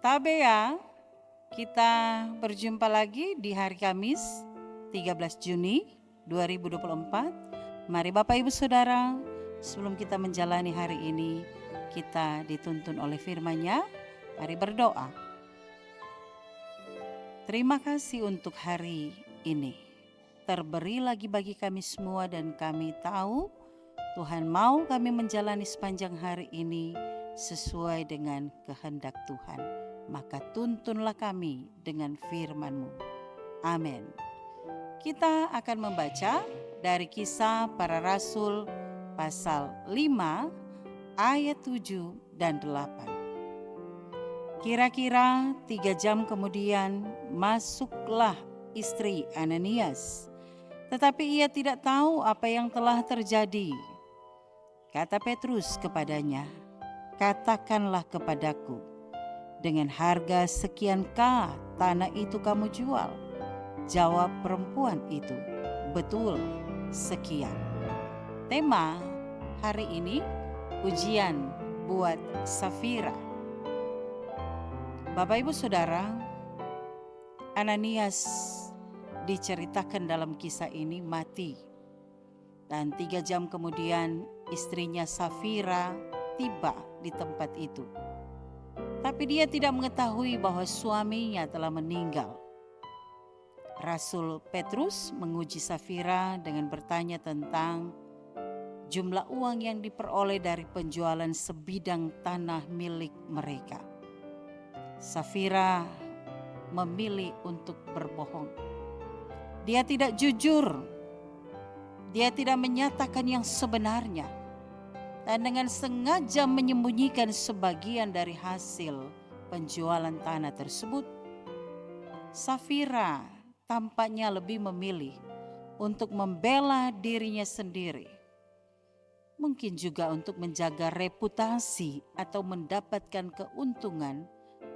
Tabea, kita berjumpa lagi di hari Kamis 13 Juni 2024. Mari Bapak Ibu Saudara, sebelum kita menjalani hari ini, kita dituntun oleh firman-Nya. Mari berdoa. Terima kasih untuk hari ini. Terberi lagi bagi kami semua dan kami tahu Tuhan mau kami menjalani sepanjang hari ini sesuai dengan kehendak Tuhan. Maka tuntunlah kami dengan firman-Mu. Amin. Kita akan membaca dari Kisah Para Rasul pasal 5 ayat 7 dan 8. Kira-kira 3 jam kemudian masuklah istri Ananias, tetapi ia tidak tahu apa yang telah terjadi. Kata Petrus kepadanya, "Katakanlah kepadaku, dengan harga sekiankah tanah itu kamu jual?" Jawab perempuan itu, "Betul, sekian." Tema hari ini, ujian buat Safira. Bapak Ibu Saudara, Ananias diceritakan dalam kisah ini mati. Dan 3 jam kemudian istrinya Safira tiba di tempat itu. Tapi dia tidak mengetahui bahwa suaminya telah meninggal. Rasul Petrus menguji Safira dengan bertanya tentang jumlah uang yang diperoleh dari penjualan sebidang tanah milik mereka. Safira memilih untuk berbohong. Dia tidak jujur. Dia tidak menyatakan yang sebenarnya. Dan dengan sengaja menyembunyikan sebagian dari hasil penjualan tanah tersebut, Safira tampaknya lebih memilih untuk membela dirinya sendiri. Mungkin juga untuk menjaga reputasi atau mendapatkan keuntungan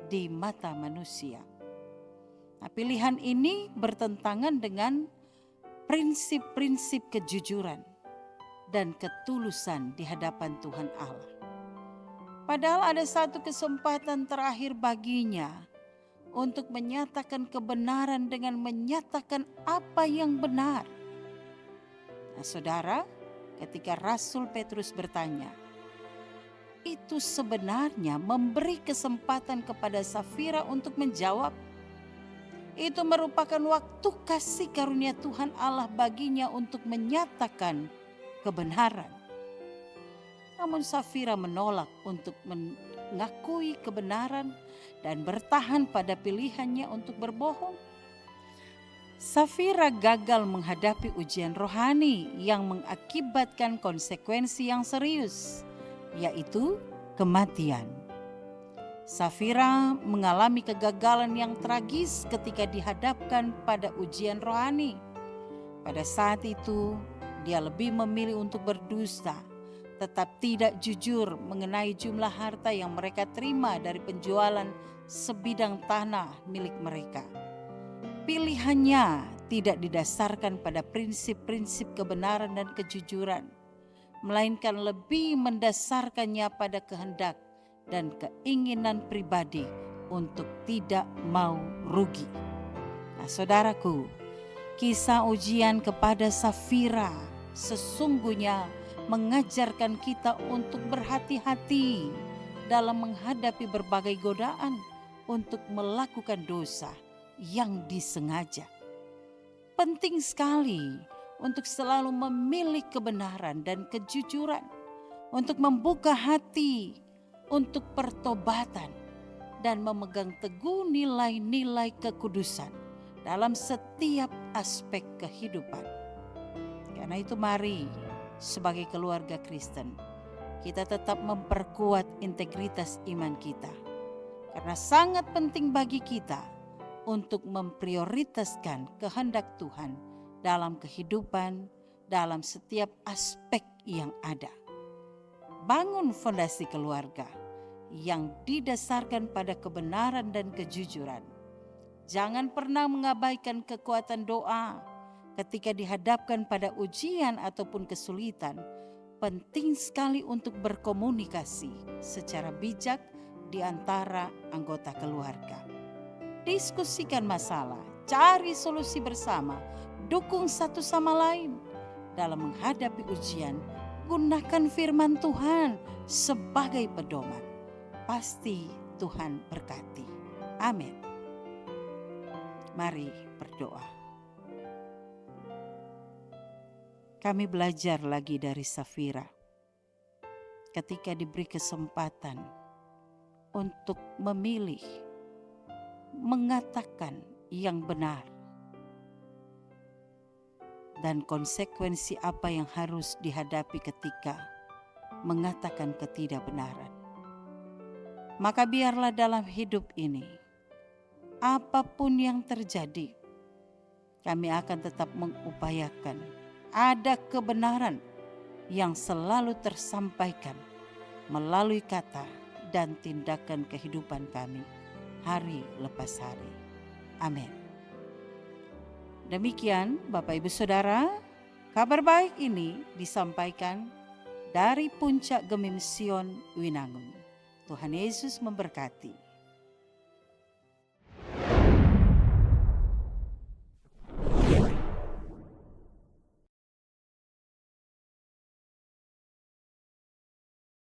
di mata manusia. Nah, pilihan ini bertentangan dengan prinsip-prinsip kejujuran dan ketulusan di hadapan Tuhan Allah. Padahal ada satu kesempatan terakhir baginya untuk menyatakan kebenaran dengan menyatakan apa yang benar. Nah, saudara, ketika Rasul Petrus bertanya, itu sebenarnya memberi kesempatan kepada Safira untuk menjawab. Itu merupakan waktu kasih karunia Tuhan Allah baginya untuk menyatakan kebenaran. Namun Safira menolak untuk mengakui kebenaran dan bertahan pada pilihannya untuk berbohong. Safira gagal menghadapi ujian rohani yang mengakibatkan konsekuensi yang serius, yaitu kematian. Safira mengalami kegagalan yang tragis ketika dihadapkan pada ujian rohani. Pada saat itu, dia lebih memilih untuk berdusta, tetap tidak jujur mengenai jumlah harta yang mereka terima dari penjualan sebidang tanah milik mereka. Pilihannya tidak didasarkan pada prinsip-prinsip kebenaran dan kejujuran, melainkan lebih mendasarkannya pada kehendak dan keinginan pribadi untuk tidak mau rugi. Nah, saudaraku, kisah ujian kepada Safira sesungguhnya mengajarkan kita untuk berhati-hati dalam menghadapi berbagai godaan untuk melakukan dosa yang disengaja. Penting sekali untuk selalu memilih kebenaran dan kejujuran, untuk membuka hati untuk pertobatan dan memegang teguh nilai-nilai kekudusan dalam setiap aspek kehidupan. Karena itu mari sebagai keluarga Kristen kita tetap memperkuat integritas iman kita. Karena sangat penting bagi kita untuk memprioritaskan kehendak Tuhan dalam kehidupan, dalam setiap aspek yang ada. Bangun fondasi keluarga yang didasarkan pada kebenaran dan kejujuran. Jangan pernah mengabaikan kekuatan doa ketika dihadapkan pada ujian ataupun kesulitan. Penting sekali untuk berkomunikasi secara bijak di antara anggota keluarga. Diskusikan masalah, cari solusi bersama, dukung satu sama lain. Dalam menghadapi ujian, gunakan firman Tuhan sebagai pedoman. Pasti Tuhan berkati. Amin. Mari berdoa. Kami belajar lagi dari Safira. Ketika diberi kesempatan untuk memilih, mengatakan yang benar, dan konsekuensi apa yang harus dihadapi ketika mengatakan ketidakbenaran. Maka biarlah dalam hidup ini, apapun yang terjadi, kami akan tetap mengupayakan ada kebenaran yang selalu tersampaikan melalui kata dan tindakan kehidupan kami hari lepas hari. Amin. Demikian Bapak Ibu Saudara, kabar baik ini disampaikan dari Puncak Gemim Sion Winangun. Tuhan Yesus memberkati.